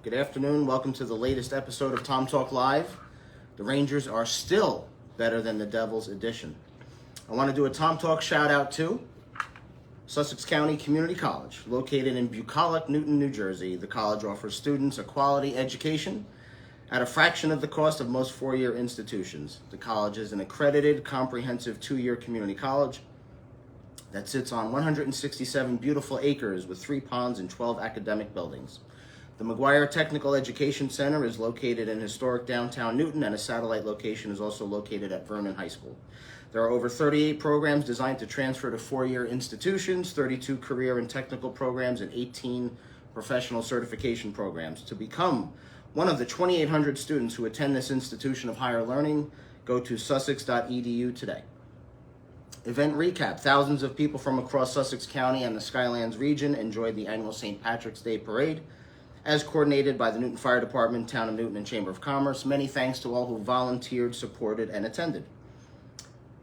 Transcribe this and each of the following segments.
Good afternoon. Welcome to the latest episode of Tom Talk Live. The Rangers are still better than the Devils edition. I want to do a Tom Talk shout out to Sussex County Community College, located in Bucolic, Newton, New Jersey. The college offers students a quality education at a fraction of the cost of most four-year institutions. The college is an accredited, comprehensive two-year community college that sits on 167 beautiful acres with 3 ponds and 12 academic buildings. The McGuire Technical Education Center is located in historic downtown Newton, and a satellite location is also located at Vernon High School. There are over 38 programs designed to transfer to four-year institutions, 32 career and technical programs, and 18 professional certification programs. To become one of the 2,800 students who attend this institution of higher learning, go to sussex.edu today. Event recap. Thousands of people from across Sussex County and the Skylands region enjoyed the annual St. Patrick's Day Parade, as coordinated by the Newton Fire Department, Town of Newton, and Chamber of Commerce. Many thanks to all who volunteered, supported, and attended.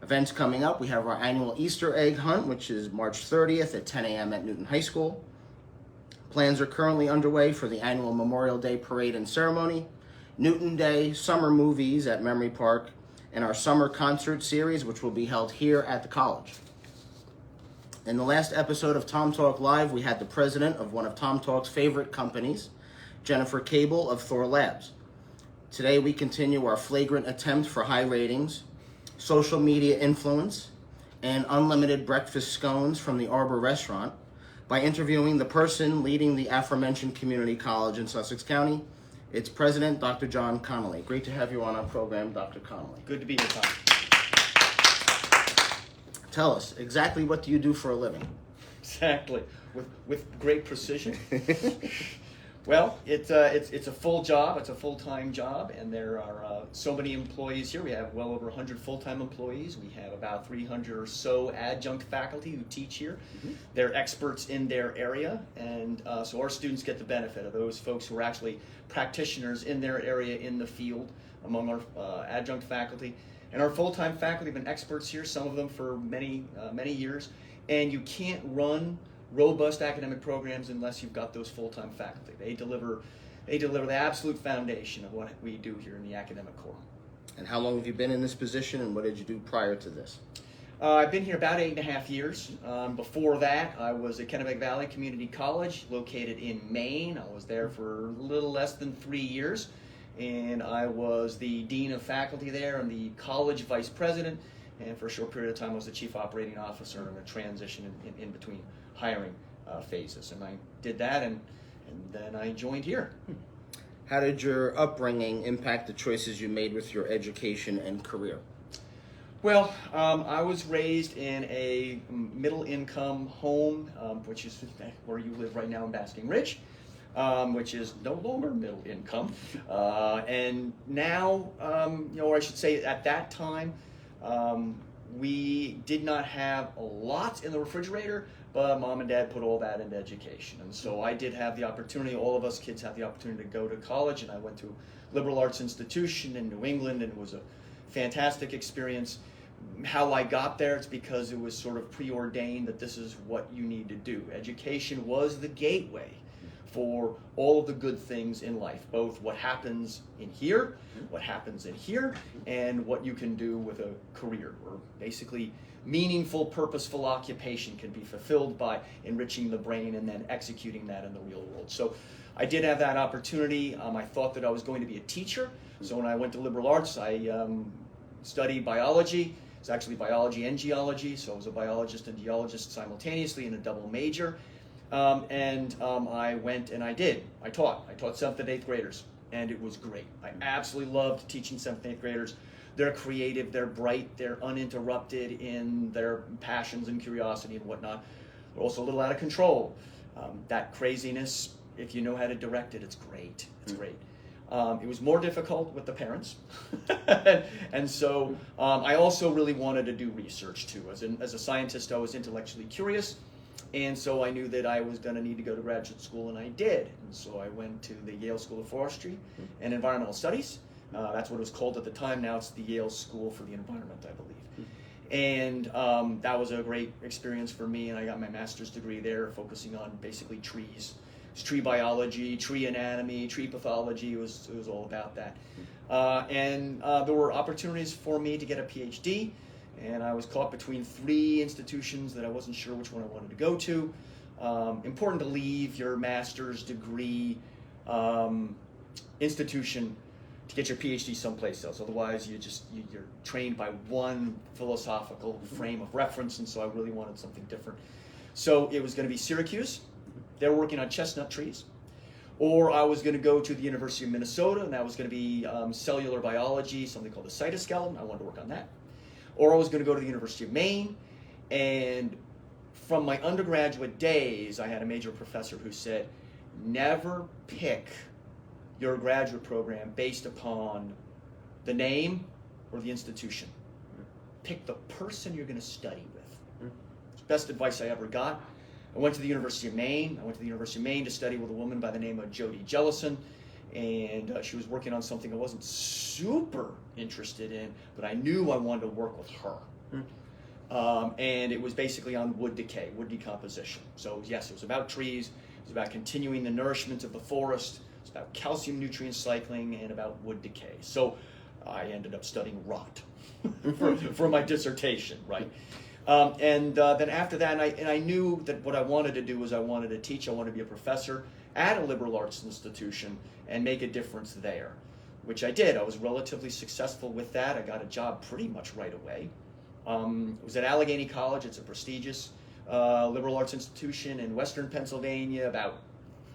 Events coming up, we have our annual Easter egg hunt, which is March 30th at 10 a.m. at Newton High School. Plans are currently underway for the annual Memorial Day Parade and Ceremony, Newton Day, summer movies at Memory Park, and our summer concert series, which will be held here at the college. In the last episode of Tom Talk Live, we had the president of one of Tom Talk's favorite companies, Jennifer Cable of Thor Labs. Today we continue our flagrant attempt for high ratings, social media influence, and unlimited breakfast scones from the Arbor Restaurant by interviewing the person leading the aforementioned community college in Sussex County. It's President Dr. John Connolly. Great to have you on our program, Dr. Connolly. Good to be here, Tom. Tell us, exactly what do you do for a living? Exactly, with great precision. Well, it's a full job. It's a full-time job, and there are so many employees here. We have well over 100 full-time employees. We have about 300 or so adjunct faculty who teach here. Mm-hmm. They're experts in their area, and so our students get the benefit of those folks who are actually practitioners in their area in the field among our adjunct faculty. And our full-time faculty have been experts here, some of them for many years, and you can't run robust academic programs unless you've got those full-time faculty. They deliver the absolute foundation of what we do here in the academic core. And how long have you been in this position, and what did you do prior to this? I've been here about 8.5 years. Before that, I was at Kennebec Valley Community College, located in Maine. I was there for a little less than 3 years, and I was the dean of faculty there and the college vice president, and for a short period of time I was the chief operating officer in a transition in between hiring phases. And I did that, and then I joined here. How did your upbringing impact the choices you made with your education and career? Well, I was raised in a middle-income home, which is where you live right now in Basking Ridge, which is no longer middle income. And now, or I should say at that time, we did not have a lot in the refrigerator, but mom and dad put all that into education. And so I did have the opportunity, all of us kids have the opportunity to go to college, and I went to a liberal arts institution in New England, and it was a fantastic experience. How I got there, it's because it was sort of preordained that this is what you need to do. Education was the gateway for all of the good things in life, both what happens in here, what happens in here, and what you can do with a career, where basically meaningful, purposeful occupation can be fulfilled by enriching the brain and then executing that in the real world. So I did have that opportunity. I thought that I was going to be a teacher. So when I went to liberal arts, I studied biology. It's actually biology and geology, so I was a biologist and geologist simultaneously in a double major. I went and I taught 7th and 8th graders, and it was great. I absolutely loved teaching 7th and 8th graders. They're creative, they're bright, they're uninterrupted in their passions and curiosity and whatnot. They're also a little out of control. That craziness, if you know how to direct it, it's great. It's great. It was more difficult with the parents. And so I also really wanted to do research too. As a scientist, I was intellectually curious. And so I knew that I was going to need to go to graduate school, and I did. And so I went to the Yale School of Forestry and Environmental Studies. That's what it was called at the time. Now it's the Yale School for the Environment, I believe. And that was a great experience for me, and I got my master's degree there, focusing on basically trees, It's tree biology, tree anatomy, tree pathology. It was all about that. And there were opportunities for me to get a PhD, and I was caught between 3 institutions that I wasn't sure which one I wanted to go to. Important to leave your master's degree institution to get your PhD someplace else. Otherwise, you're trained by one philosophical frame of reference, and so I really wanted something different. So it was going to be Syracuse. They were working on chestnut trees. Or I was going to go to the University of Minnesota, and that was going to be cellular biology, something called the cytoskeleton. I wanted to work on that. Or I was going to go to the University of Maine, and from my undergraduate days, I had a major professor who said, never pick your graduate program based upon the name or the institution. Pick the person you're going to study with. It's the best advice I ever got. I went to the University of Maine. I went to the University of Maine to study with a woman by the name of Jody Jellison, and she was working on something I wasn't super interested in, but I knew I wanted to work with her. And it was basically on wood decay, wood decomposition. So yes, it was about trees, it was about continuing the nourishment of the forest, it was about calcium nutrient cycling, and about wood decay. So I ended up studying rot for my dissertation, right? Then after that, I knew that what I wanted to do was I wanted to teach, I wanted to be a professor at a liberal arts institution and make a difference there, which I did. I was relatively successful with that. I got a job pretty much right away. It was at Allegheny College. It's a prestigious liberal arts institution in western Pennsylvania, about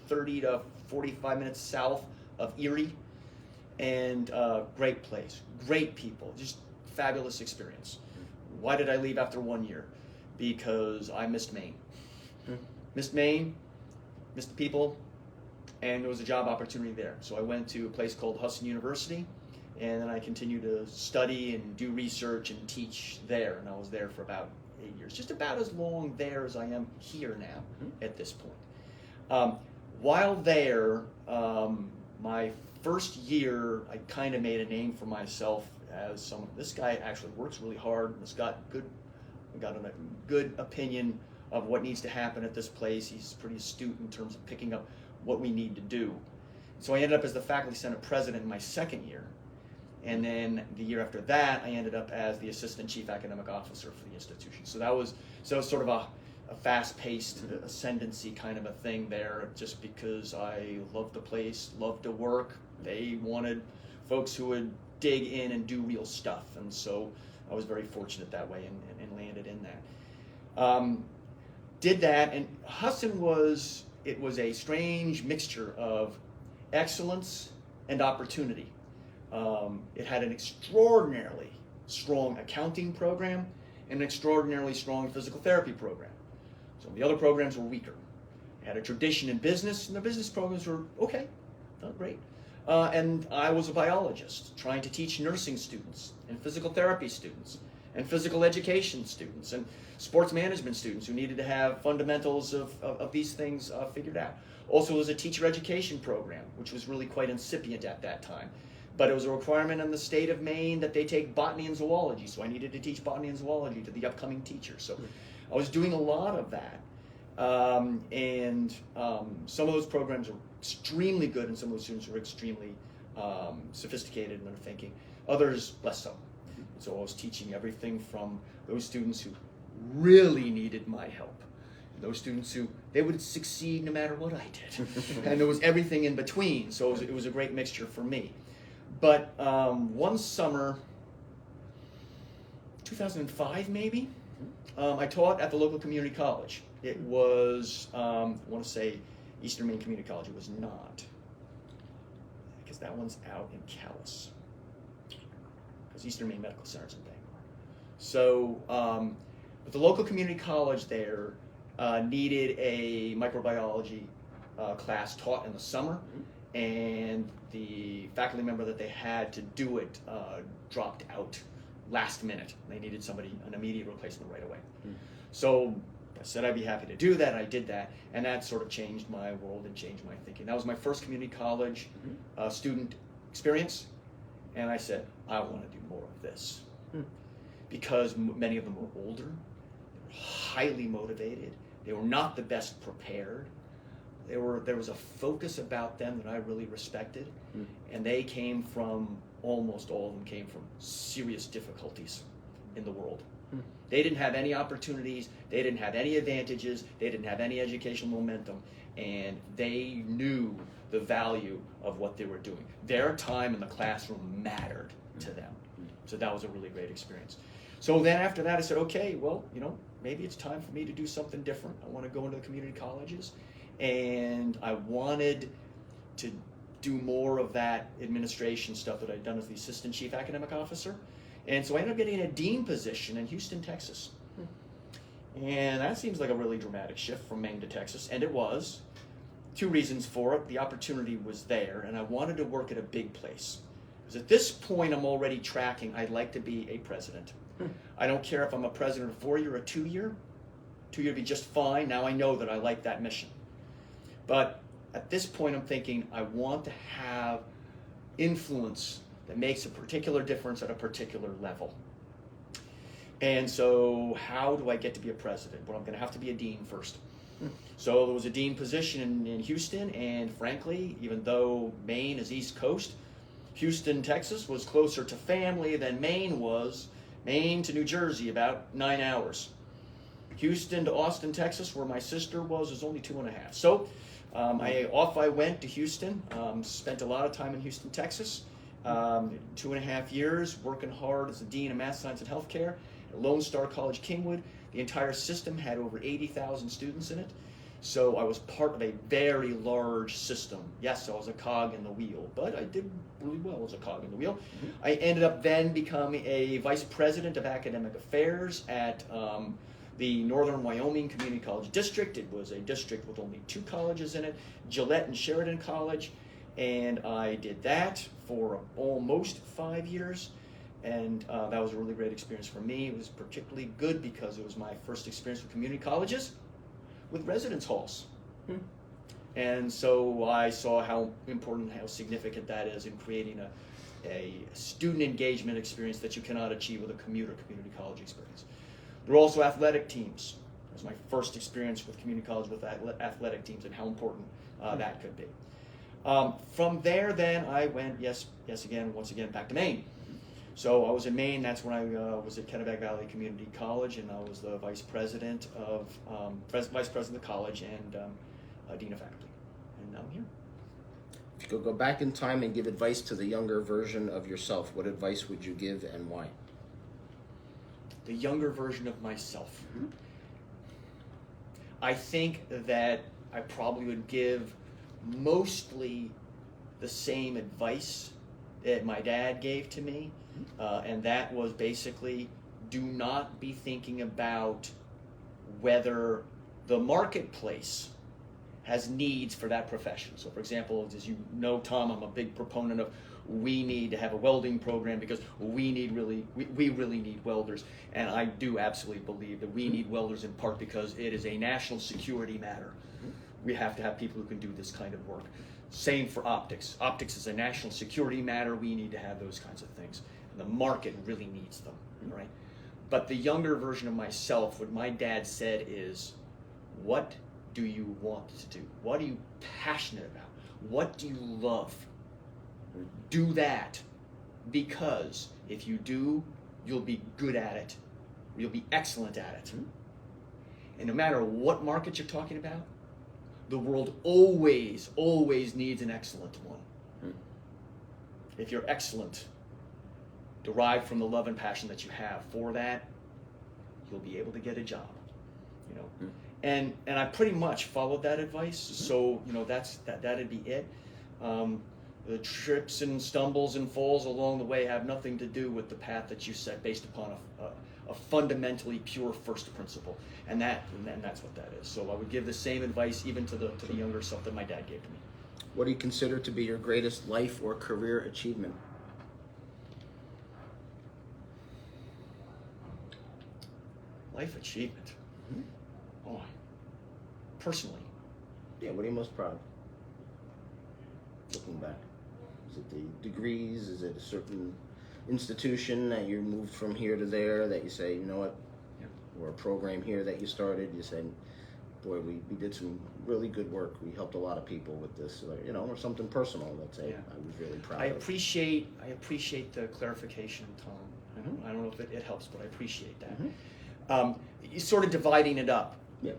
30 to 45 minutes south of Erie. And great place, great people, just fabulous experience. Why did I leave after 1 year? Because I missed Maine. Missed Maine, missed the people, and there was a job opportunity there. So I went to a place called Hudson University, and then I continued to study and do research and teach there. And I was there for about 8 years, just about as long there as I am here now at this point. While there, my first year, I kind of made a name for myself as someone. This guy actually works really hard. He's got a good opinion of what needs to happen at this place. He's pretty astute in terms of picking up what we need to do. So I ended up as the faculty senate president in my second year. And then the year after that, I ended up as the assistant chief academic officer for the institution. So that was sort of a fast-paced ascendancy kind of a thing there, just because I loved the place, loved to work. They wanted folks who would dig in and do real stuff, and so I was very fortunate that way and landed in that. Did that, and Hudson was a strange mixture of excellence and opportunity. It had an extraordinarily strong accounting program and an extraordinarily strong physical therapy program. So the other programs were weaker. It had a tradition in business, and the business programs were okay, not great. And I was a biologist trying to teach nursing students and physical therapy students and physical education students and sports management students who needed to have fundamentals of these things figured out. Also, there was a teacher education program, which was really quite incipient at that time. But it was a requirement in the state of Maine that they take botany and zoology, so I needed to teach botany and zoology to the upcoming teachers. So I was doing a lot of that. Some of those programs were extremely good, and some of those students were extremely sophisticated in their thinking. Others, less so. So I was teaching everything from those students who really needed my help, and those students who they would succeed no matter what I did. And there was everything in between, so it was a great mixture for me. But one summer, 2005 maybe, I taught at the local community college. It was, I want to say Eastern Maine Community College. It was not, because that one's out in Calais, because Eastern Maine Medical Center's in Bangor. So, but the local community college there needed a microbiology class taught in the summer, and the faculty member that they had to do it dropped out last minute. They needed somebody, an immediate replacement right away. So I said I'd be happy to do that. I did that, and that sort of changed my world and changed my thinking. That was my first community college student experience, and I said, I want to do more of this. Because many of them were older, they were highly motivated, they were not the best prepared, there was a focus about them that I really respected, and they came from, almost all of them came from serious difficulties in the world. They didn't have any opportunities, they didn't have any advantages, they didn't have any educational momentum, and they knew the value of what they were doing. Their time in the classroom mattered to them. So that was a really great experience. So then after that I said, okay, well, maybe it's time for me to do something different. I want to go into the community colleges, and I wanted to do more of that administration stuff that I'd done as the assistant chief academic officer. And so I ended up getting a dean position in Houston, Texas. And that seems like a really dramatic shift from Maine to Texas, and it was. 2 reasons for it. The opportunity was there, and I wanted to work at a big place. Because at this point, I'm already tracking, I'd like to be a president. I don't care if I'm a president of 4-year or 2-year. 2-year would be just fine. Now I know that I like that mission. But at this point, I'm thinking I want to have influence that makes a particular difference at a particular level. And so how do I get to be a president? Well, I'm going to have to be a dean first. So there was a dean position in Houston, and frankly, even though Maine is East Coast, Houston, Texas was closer to family than Maine was. Maine to New Jersey, about 9 hours. Houston to Austin, Texas, where my sister was only 2.5. So off I went to Houston, spent a lot of time in Houston, Texas, 2.5 years, working hard as a dean of math, science, and healthcare at Lone Star College, Kingwood. The entire system had over 80,000 students in it. So I was part of a very large system. Yes, I was a cog in the wheel, but I did really well as a cog in the wheel. I ended up then becoming a vice president of academic affairs at the Northern Wyoming Community College District. It was a district with only 2 colleges in it, Gillette and Sheridan College. And I did that for almost 5 years. And that was a really great experience for me. It was particularly good because it was my first experience with community colleges with residence halls. And so I saw how important, how significant that is in creating a student engagement experience that you cannot achieve with a community college experience. There were also athletic teams. It was my first experience with community college with athletic teams and how important that could be. From there then I went, once again, back to Maine. So I was in Maine. That's when I was at Kennebec Valley Community College, and I was the vice president of the college and dean of faculty. And now I'm here. If you could go back in time and give advice to the younger version of yourself, what advice would you give and why? The younger version of myself. I think that I probably would give mostly the same advice that my dad gave to me. And that was basically, do not be thinking about whether the marketplace has needs for that profession. So for example, as you know, Tom, I'm a big proponent of we need to have a welding program because we really need welders. And I do absolutely believe that we need welders in part because it is a national security matter. We have to have people who can do this kind of work. Same for optics. Optics is a national security matter. We need to have those kinds of things. And the market really needs them, right? But the younger version of myself, what my dad said is, what do you want to do? What are you passionate about? What do you love? Do that, because if you do, you'll be good at it. You'll be excellent at it. And no matter what market you're talking about, the world always needs an excellent one. If you're excellent, derived from the love and passion that you have for that, you'll be able to get a job. And I pretty much followed that advice. So that'd be it. The trips and stumbles and falls along the way have nothing to do with the path that you set based upon a fundamentally pure first principle, and that's what that is. So I would give the same advice even to the younger self that my dad gave to me. What do you consider to be your greatest life or career achievement? Life achievement. Oh, personally. Yeah, what are you most proud of? Looking back. Is it the degrees? Is it a certain institution that you moved from here to there that you say, you know what? Yeah. Or a program here that you started, you said, boy, we did some really good work. We helped a lot of people with this, or something personal. Let's say I was really proud. I appreciate the clarification, Tom. I don't know if it helps, but I appreciate that. You're sort of dividing it up. Yeah.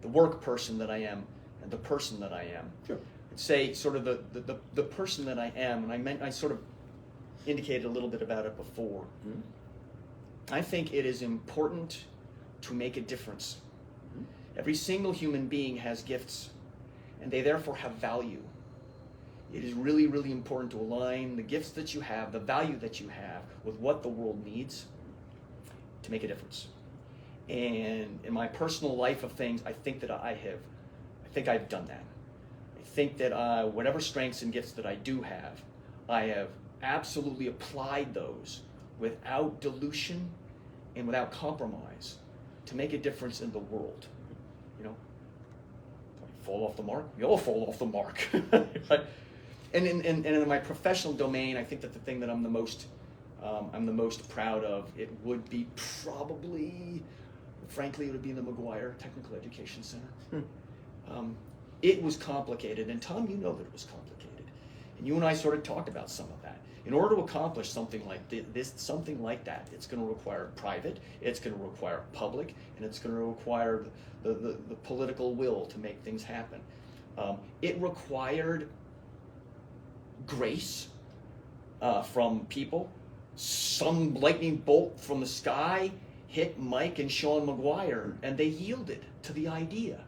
The work person that I am and the person that I am. Sure. Say sort of the person that I am, and I sort of indicated a little bit about it before. I think it is important to make a difference. Every single human being has gifts, and they therefore have value. It is really, really important to align the gifts that you have, the value that you have, with what the world needs to make a difference. And in my personal life of things, I think that I've done that. I think that whatever strengths and gifts that I do have, I have absolutely applied those without dilution and without compromise to make a difference in the world. Fall off the mark? We all fall off the mark. And in my professional domain, I think that the thing that I'm the most proud of, it would be probably, frankly, it would be the McGuire Technical Education Center. It was complicated, and Tom, you know that it was complicated. And you and I sort of talked about some of that. In order to accomplish something like something like that, it's going to require private, it's going to require public, and it's going to require the political will to make things happen. It required grace from people. Some lightning bolt from the sky hit Mike and Sean McGuire, and they yielded to the idea.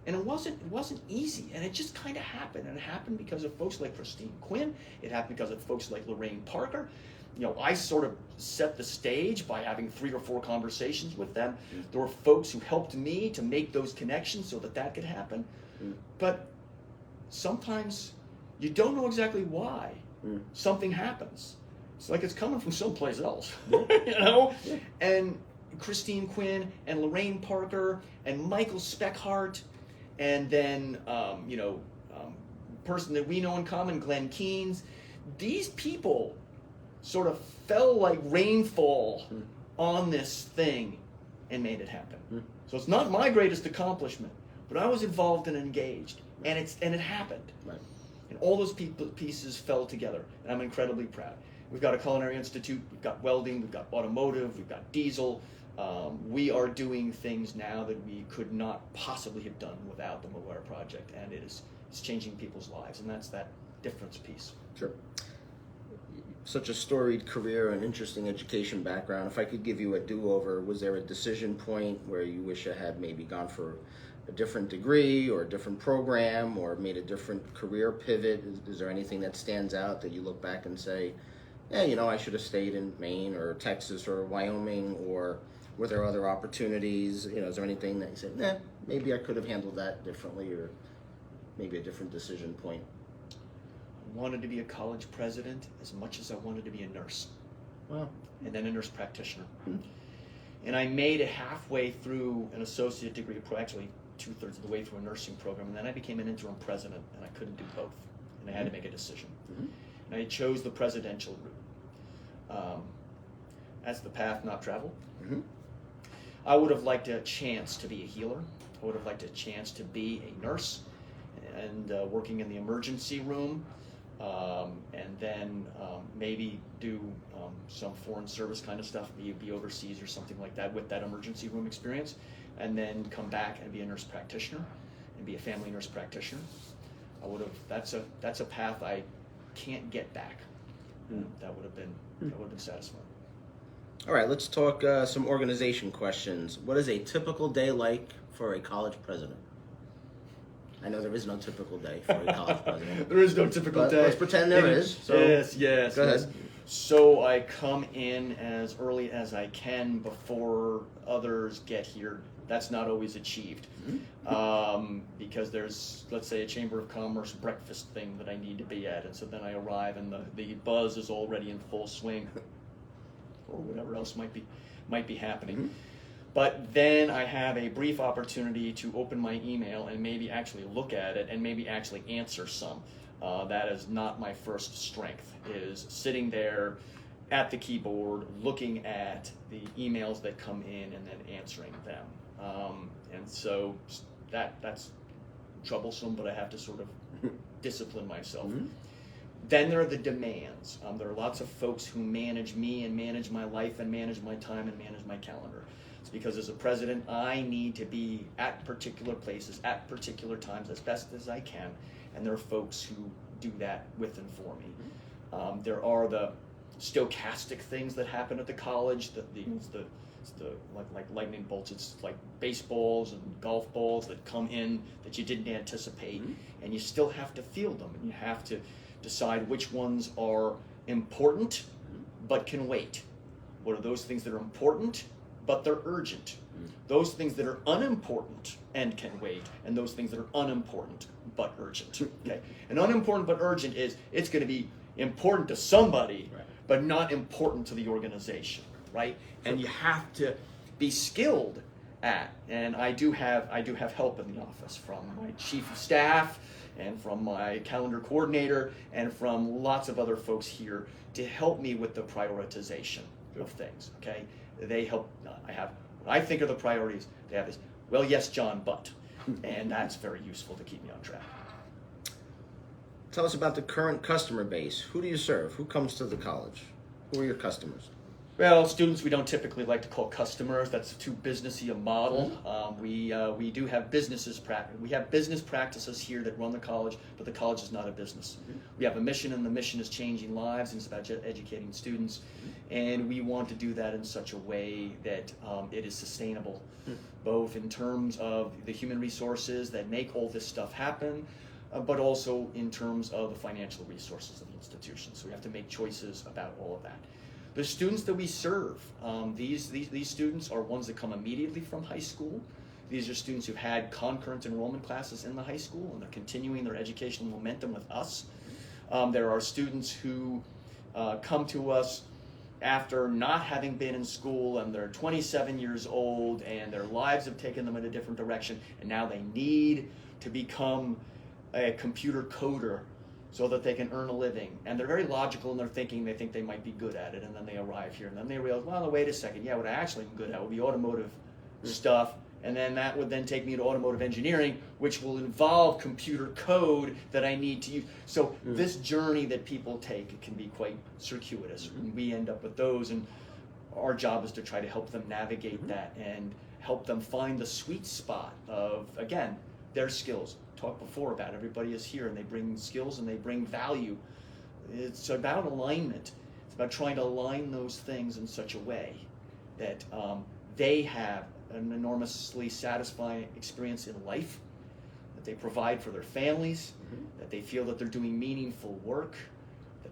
And it wasn't easy, and it just kind of happened. And it happened because of folks like Christine Quinn. It happened because of folks like Lorraine Parker. I sort of set the stage by having 3 or 4 conversations with them. There were folks who helped me to make those connections so that could happen. But sometimes you don't know exactly why something happens. It's like it's coming from someplace else, And Christine Quinn and Lorraine Parker and Michael Speckhart, and then person that we know in common, Glenn Keynes. These people sort of fell like rainfall on this thing and made it happen. So it's not my greatest accomplishment, but I was involved and engaged, and it happened. Right. And all those pieces fell together, and I'm incredibly proud. We've got a culinary institute, we've got welding, we've got automotive, we've got diesel. We are doing things now that we could not possibly have done without the McGuire Project, and it's changing people's lives, and that's that difference piece. Sure. Such a storied career and interesting education background. If I could give you a do-over, was there a decision point where you wish I had maybe gone for a different degree or a different program or made a different career pivot? Is there anything that stands out that you look back and say, yeah, I should have stayed in Maine or Texas or Wyoming, or were there other opportunities? Is there anything that you said, maybe I could have handled that differently, or maybe a different decision point? I wanted to be a college president as much as I wanted to be a nurse. Wow. And then a nurse practitioner. And I made it halfway through an associate degree, actually 2/3 of the way through a nursing program, and then I became an interim president, and I couldn't do both, and I had to make a decision. And I chose the presidential route. As the path not traveled. I would have liked a chance to be a healer. I would have liked a chance to be a nurse and working in the emergency room, and then maybe do some foreign service kind of stuff, be overseas or something like that with that emergency room experience, and then come back and be a nurse practitioner and be a family nurse practitioner. I would have. That's a path I can't get back. That would have been satisfying. All right, let's talk some organization questions. What is a typical day like for a college president? I know there is no typical day for a college president. There is no typical day. Let's pretend there is. So Yes. Go ahead. So I come in as early as I can before others get here. That's not always achieved. Because there's, let's say, a Chamber of Commerce breakfast thing that I need to be at, and so then I arrive and the buzz is already in full swing, or whatever else might be happening. But then I have a brief opportunity to open my email and maybe actually look at it and maybe actually answer some. That is not my first strength, is sitting there at the keyboard looking at the emails that come in and then answering them. And so that's troublesome, but I have to sort of discipline myself. Mm-hmm. Then there are the demands. There are lots of folks who manage me and manage my life and manage my time and manage my calendar. It's because as a president, I need to be at particular places at particular times as best as I can, and there are folks who do that with and for me. There are the stochastic things that happen at the college, like lightning bolts. It's like baseballs and golf balls that come in that you didn't anticipate, and you still have to field them, and you have to decide which ones are important but can wait. What are those things that are important but they're urgent? Those things that are unimportant and can wait, and those things that are unimportant but urgent. Okay, and unimportant but urgent is it's going to be important to somebody, right, but not important to the organization, right? And you have to be skilled at, and I do have help in the office from my chief of staff and from my calendar coordinator and from lots of other folks here to help me with the prioritization of things. Okay, they help. When I think of the priorities, they have this, well, yes, John, but, and that's very useful to keep me on track. Tell us about the current customer base. Who do you serve? Who comes to the college? Who are your customers? Well, students we don't typically like to call customers. That's too businessy a model. We do have businesses we have business practices here that run the college, but the college is not a business. We have a mission, and the mission is changing lives, and it's about educating students, and we want to do that in such a way that it is sustainable, both in terms of the human resources that make all this stuff happen, but also in terms of the financial resources of the institution. So we have to make choices about all of that. The students that we serve, these students are ones that come immediately from high school. These are students who've had concurrent enrollment classes in the high school, and they're continuing their educational momentum with us. There are students who come to us after not having been in school, and they're 27 years old, and their lives have taken them in a different direction, and now they need to become a computer coder so that they can earn a living. And they're very logical in their thinking. They think they might be good at it, and then they arrive here, and then they realize, well, wait a second, yeah, what I actually am good at would be automotive stuff, and then that would then take me to automotive engineering, which will involve computer code that I need to use. So this journey that people take can be quite circuitous, and we end up with those, and our job is to try to help them navigate that and help them find the sweet spot of, again, their skills. Talked before about everybody is here and they bring skills and they bring value. It's about alignment. It's about trying to align those things in such a way that they have an enormously satisfying experience in life, that they provide for their families, that they feel that they're doing meaningful work,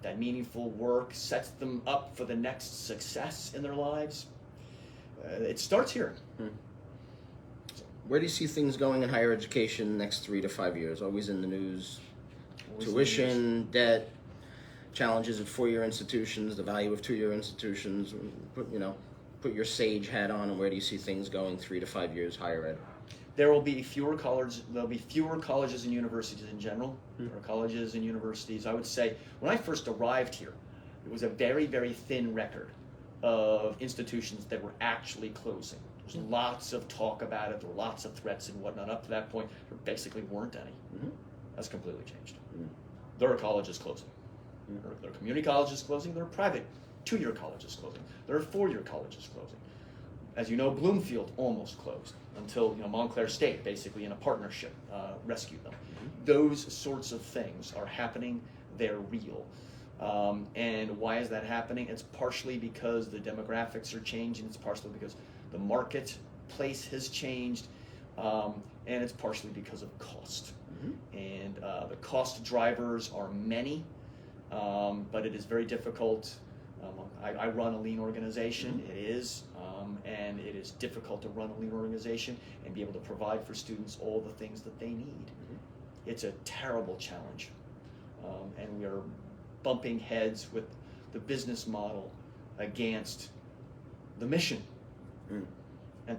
that meaningful work sets them up for the next success in their lives. It starts here. Where do you see things going in higher education next 3 to 5 years? Always in the news. Always Tuition, debt, challenges at 4-year institutions, the value of 2-year institutions. Put your sage hat on, and where do you see things going 3 to 5 years higher ed? There will be fewer colleges. There'll be fewer colleges and universities in general. There are colleges and universities. I would say when I first arrived here, it was a very, very thin record of institutions that were actually closing. There's lots of talk about it. There were lots of threats and whatnot. Up to that point, there basically weren't any. That's completely changed. There are colleges closing. There are community colleges closing. There are private 2-year colleges closing. There are 4-year colleges closing. As you know, Bloomfield almost closed until Montclair State, basically in a partnership, rescued them. Those sorts of things are happening. They're real. And why is that happening? It's partially because the demographics are changing. It's partially because the marketplace has changed, and it's partially because of cost. And the cost drivers are many, but it is very difficult. I run a lean organization. It is, and it is difficult to run a lean organization and be able to provide for students all the things that they need. It's a terrible challenge, and we are bumping heads with the business model against the mission.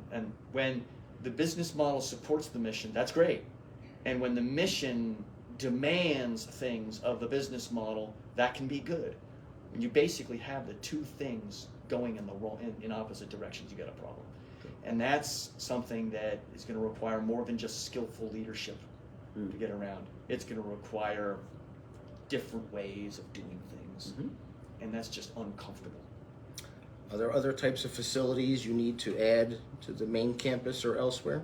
And when the business model supports the mission, that's great. And when the mission demands things of the business model, that can be good. When you basically have the two things going in opposite directions, you get a problem. And that's something that is going to require more than just skillful leadership to get around. It's going to require different ways of doing things. And that's just uncomfortable. Are there other types of facilities you need to add to the main campus or elsewhere?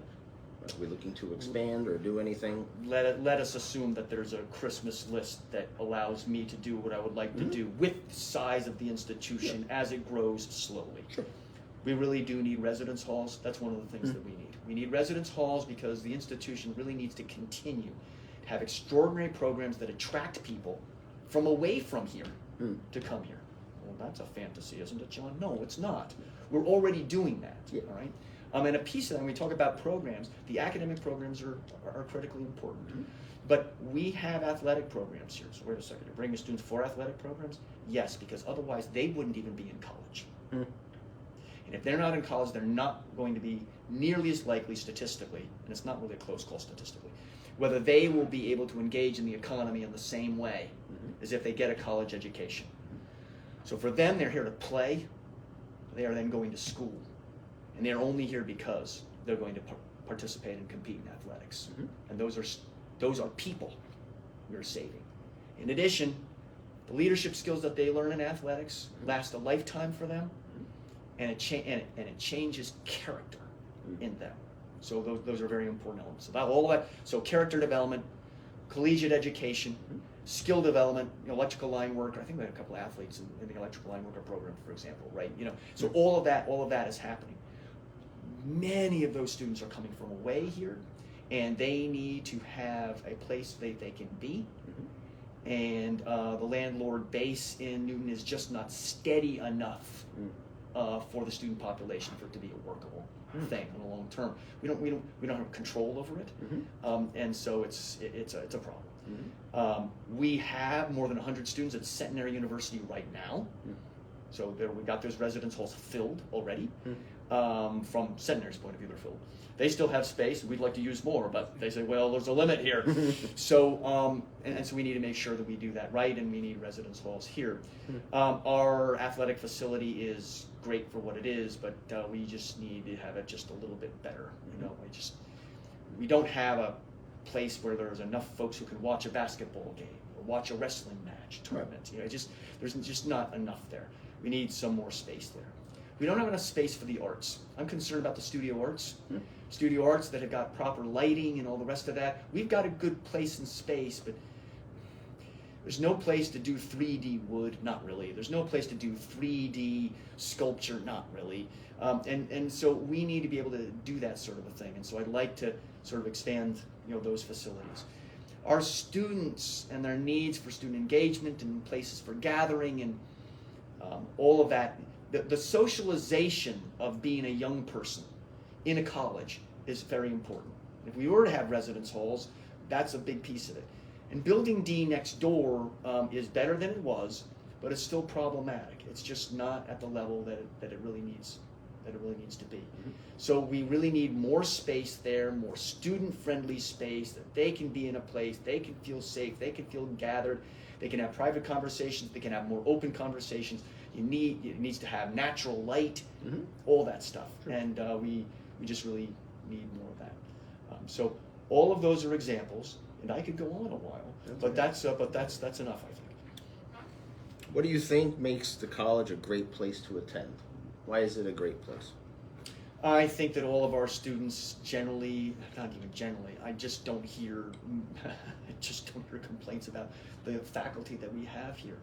Are we looking to expand or do anything? Let us assume that there's a Christmas list that allows me to do what I would like to do with the size of the institution as it grows slowly. Sure. We really do need residence halls. That's one of the things that we need. We need residence halls because the institution really needs to continue to have extraordinary programs that attract people from away from here to come here. Well, that's a fantasy, isn't it, John? No, it's not. We're already doing that, all right? And a piece of that, when we talk about programs, the academic programs are critically important. But we have athletic programs here. So wait a second, you're bringing students for athletic programs? Yes, because otherwise they wouldn't even be in college. And if they're not in college, they're not going to be nearly as likely statistically, and it's not really a close call statistically, whether they will be able to engage in the economy in the same way as if they get a college education. So for them, they're here to play. They are then going to school. And they're only here because they're going to participate and compete in athletics. And those are people we're saving. In addition, the leadership skills that they learn in athletics last a lifetime for them, and it changes character in them. So those are very important elements. About all of that, so character development, collegiate education, skill development, electrical line work. I think we had a couple of athletes in the electrical line worker program, for example, right? So all of that is happening. Many of those students are coming from away here, and they need to have a place that they can be. And the landlord base in Newton is just not steady enough for the student population for it to be a workable thing in the long term. We don't have control over it, and so it's a problem. We have more than 100 students at Centenary University right now. So we got those residence halls filled already. From Centenary's point of view, they're filled. They still have space. We'd like to use more, but they say, well, there's a limit here. So, and so we need to make sure that we do that right, and we need residence halls here. Our athletic facility is great for what it is, but we just need to have it just a little bit better. We don't have a place where there's enough folks who can watch a basketball game or watch a wrestling match, tournament. There's just not enough there. We need some more space there. We don't have enough space for the arts. I'm concerned about the studio arts. Studio arts that have got proper lighting and all the rest of that. We've got a good place and space, but there's no place to do 3D wood, not really. There's no place to do 3D sculpture, not really. And so we need to be able to do that sort of a thing. And so I'd like to sort of expand those facilities. Our students and their needs for student engagement and places for gathering and all of that, the socialization of being a young person in a college is very important. If we were to have residence halls, that's a big piece of it. And building D next door is better than it was, but it's still problematic. It's just not at the level that it really needs to be. So we really need more space there, more student-friendly space, that they can be in a place, they can feel safe, they can feel gathered, they can have private conversations, they can have more open conversations. It needs to have natural light, all that stuff, and we just really need more of that. So all of those are examples, and I could go on a while, but that's enough, I think. What do you think makes the college a great place to attend? Why is it a great place? I think that all of our students generally, not even generally, I just don't hear complaints about the faculty that we have here.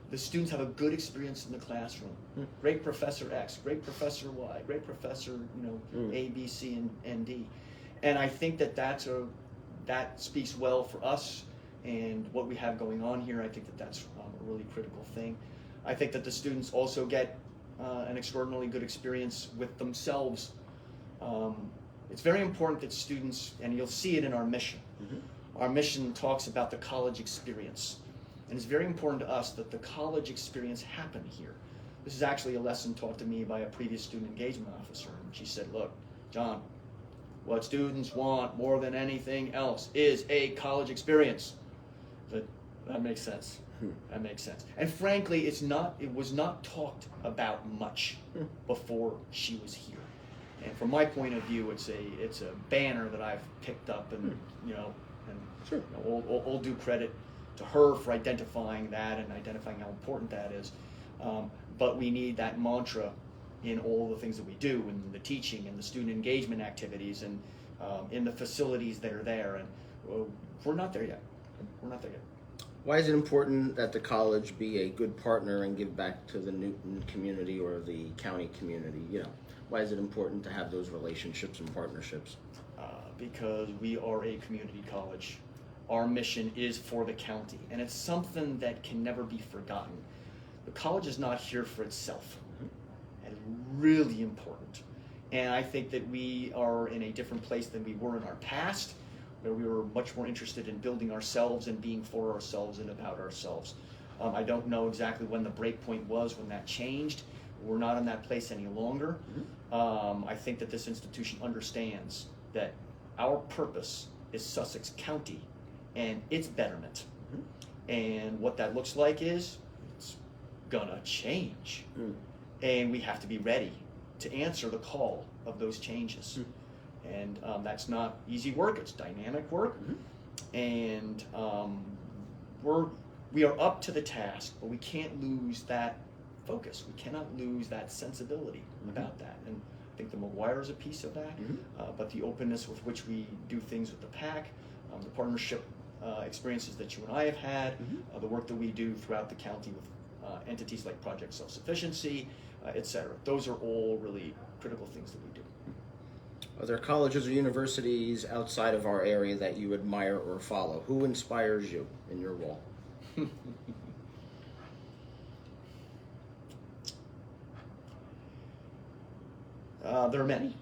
The students have a good experience in the classroom. Great Professor X, great Professor Y, great Professor, A, B, C, and D. And I think that speaks well for us and what we have going on here. I think that's a really critical thing. I think that the students also get an extraordinarily good experience with themselves. It's very important that students, and you'll see it in our mission. Our mission talks about the college experience. And it's very important to us that the college experience happen here. This is actually a lesson taught to me by a previous student engagement officer. And she said, look, John, what students want more than anything else is a college experience. That makes sense. That makes sense. And frankly, it was not talked about much before she was here. And from my point of view, it's a banner that I've picked up, and Sure. all due credit to her for identifying that and identifying how important that is. But we need that mantra in all the things that we do, in the teaching and the student engagement activities, and in the facilities that are there. And we're not there yet. We're not there yet. Why is it important that the college be a good partner and give back to the Newton community or the county community? Why is it important to have those relationships and partnerships? Because we are a community college. Our mission is for the county, and it's something that can never be forgotten. The college is not here for itself. And it's really important. And I think that we are in a different place than we were in our past, where we were much more interested in building ourselves and being for ourselves and about ourselves. I don't know exactly when the break point was when that changed. We're not in that place any longer. I think that this institution understands that our purpose is Sussex County and its betterment. And what that looks like is it's gonna change. And we have to be ready to answer the call of those changes. And that's not easy work, it's dynamic work. And we are up to the task, but we can't lose that focus. We cannot lose that sensibility about that. And I think the McGuire is a piece of that, but the openness with which we do things with the PAC, the partnership experiences that you and I have had, the work that we do throughout the county with entities like Project Self-Sufficiency, etc. Those are all really critical things that we do. Are there colleges or universities outside of our area that you admire or follow? Who inspires you in your role? There are many.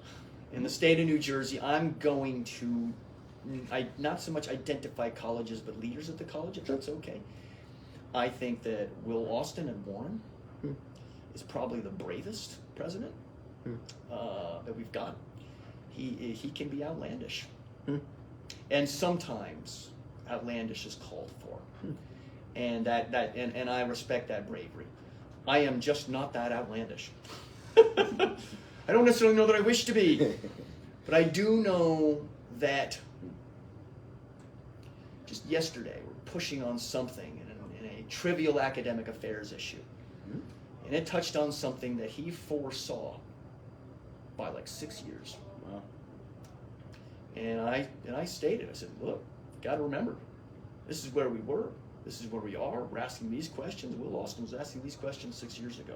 In the state of New Jersey, I'm going to not so much identify colleges, but leaders at the college, if that's okay. I think that Will Austin and Warren is probably the bravest president that we've got. He can be outlandish, and sometimes outlandish is called for, and and I respect that bravery. I am just not that outlandish. I don't necessarily know that I wish to be, but I do know that just yesterday we're pushing on something in a trivial academic affairs issue, and it touched on something that he foresaw by like 6 years. Wow. And I stated, I said, look, got to remember, this is where we were, this is where we are. We're asking these questions. Will Austin was asking these questions 6 years ago,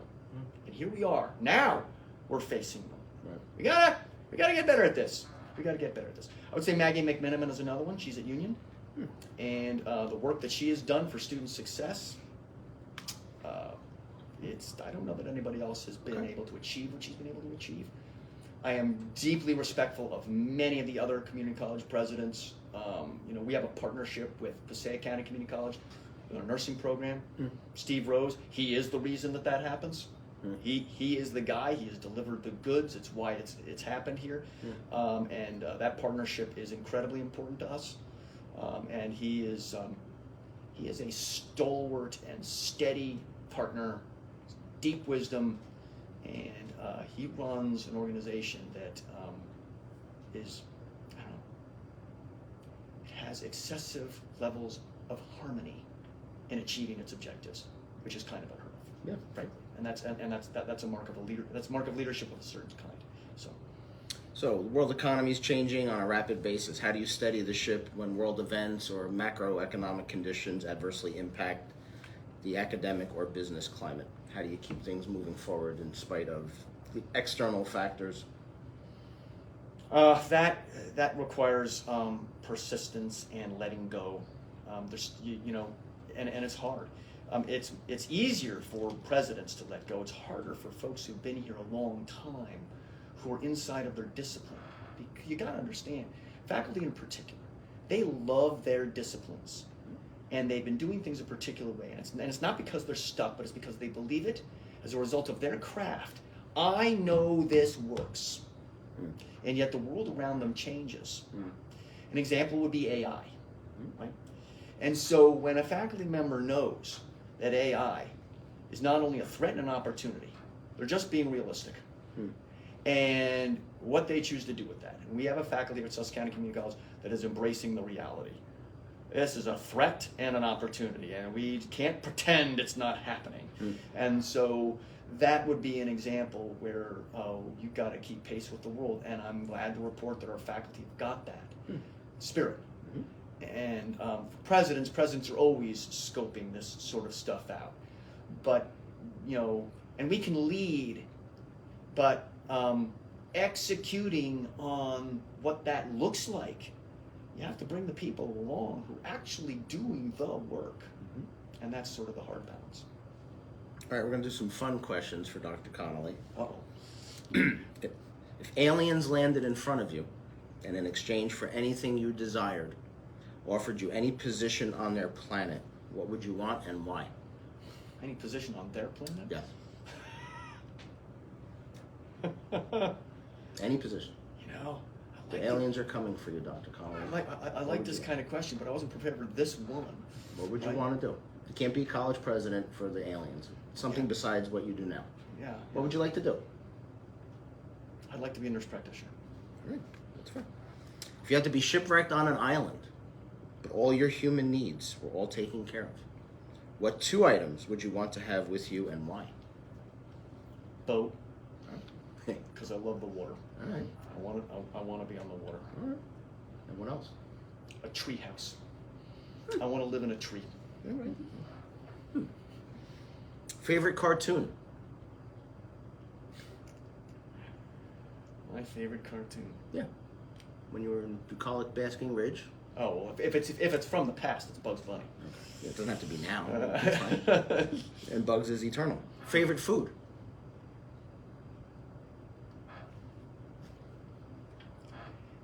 and here we are now. We're facing them. Right. We gotta get better at this. We gotta get better at this. I would say Maggie McMiniman is another one. She's at Union, and the work that she has done for student success. I don't know that anybody else has been able to achieve what she's been able to achieve. I am deeply respectful of many of the other community college presidents. We have a partnership with Passaic County Community College, a nursing program. Steve Rose, he is the reason that happens. He is the guy. He has delivered the goods. It's why it's happened here, and that partnership is incredibly important to us. And he is a stalwart and steady partner, deep wisdom, and he runs an organization that is, I don't know, it has excessive levels of harmony in achieving its objectives, which is kind of unheard of. Yeah. Frankly. And that's a mark of a leader. That's a mark of leadership of a certain kind. So the world economy is changing on a rapid basis. How do you steady the ship when world events or macroeconomic conditions adversely impact the academic or business climate? How do you keep things moving forward in spite of the external factors? That requires persistence and letting go. And it's hard. It's easier for presidents to let go. It's harder for folks who've been here a long time, who are inside of their discipline. You got to understand, faculty in particular, they love their disciplines, and they've been doing things a particular way. And it's not because they're stuck, but it's because they believe it as a result of their craft. I know this works, and yet the world around them changes. An example would be AI, right? And so when a faculty member knows that AI is not only a threat and an opportunity, they're just being realistic. and what they choose to do with that. And we have a faculty at Sussex County Community College that is embracing the reality. This is a threat and an opportunity, and we can't pretend it's not happening. And so that would be an example where you've got to keep pace with the world, and I'm glad to report that our faculty have got that spirit. And presidents are always scoping this sort of stuff out. But, and we can lead, but executing on what that looks like, you have to bring the people along who are actually doing the work. And that's sort of the hard balance. All right, we're going to do some fun questions for Dr. Connolly. Uh-oh. If aliens landed in front of you and in exchange for anything you desired, offered you any position on their planet, what would you want and why? Any position on their planet? Yes. Any position. I The aliens are coming for you, Dr. Connolly. I like this kind of question, but I wasn't prepared for this one. What would you want to do? You can't be college president for the aliens. Something besides what you do now. Yeah. What would you like to do? I'd like to be a nurse practitioner. All right, that's fine. If you had to be shipwrecked on an island, but all your human needs were all taken care of, what 2 items would you want to have with you and why? Boat, because I love the water. All right. I want to be on the water. All right. And what else? A tree house. I want to live in a tree. All right. Favorite cartoon? My favorite cartoon. Yeah. When you were in bucolic Basking Ridge? Oh, well, if it's from the past, it's Bugs Bunny. Okay. Yeah, it doesn't have to be now. That's fine. And Bugs is eternal. Favorite food?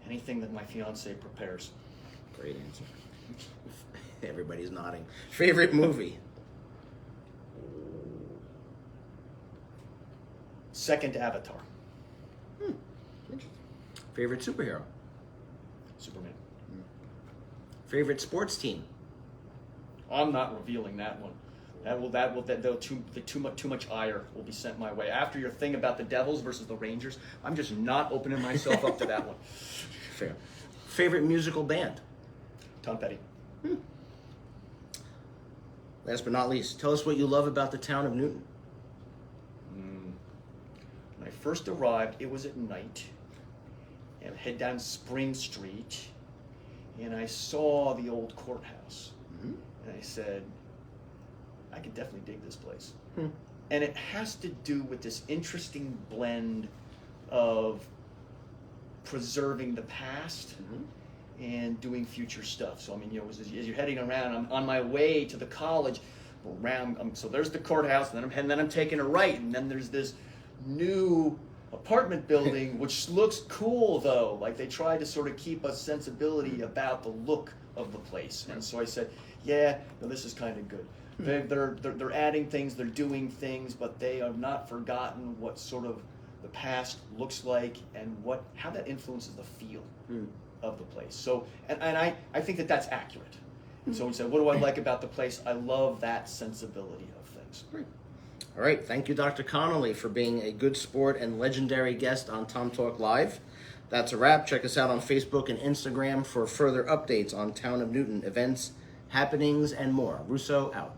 Anything that my fiance prepares. Great answer. Everybody's nodding. Favorite movie? Second Avatar. Interesting. Favorite superhero? Superman. Favorite sports team? I'm not revealing that one. Too much ire will be sent my way. After your thing about the Devils versus the Rangers, I'm just not opening myself up to that one. Fair. Favorite musical band? Tom Petty. Last but not least, tell us what you love about the town of Newton. When I first arrived, it was at night, and I head down Spring Street, and I saw the old courthouse, and I said, I could definitely dig this place. And it has to do with this interesting blend of preserving the past and doing future stuff. So I mean, as you're heading around, I'm on my way to the college. So there's the courthouse, and then I'm taking a right, and then there's this new apartment building, which looks cool though. Like they tried to sort of keep a sensibility about the look of the place. And so I said, yeah, no, this is kind of good. They're adding things, they're doing things, but they have not forgotten what sort of the past looks like and how that influences the feel of the place. So, and I think that that's accurate. So we said, what do I like about the place? I love that sensibility of things. Great. All right, thank you, Dr. Connolly, for being a good sport and legendary guest on Tom Talk Live. That's a wrap. Check us out on Facebook and Instagram for further updates on Town of Newton events, happenings, and more. Russo out.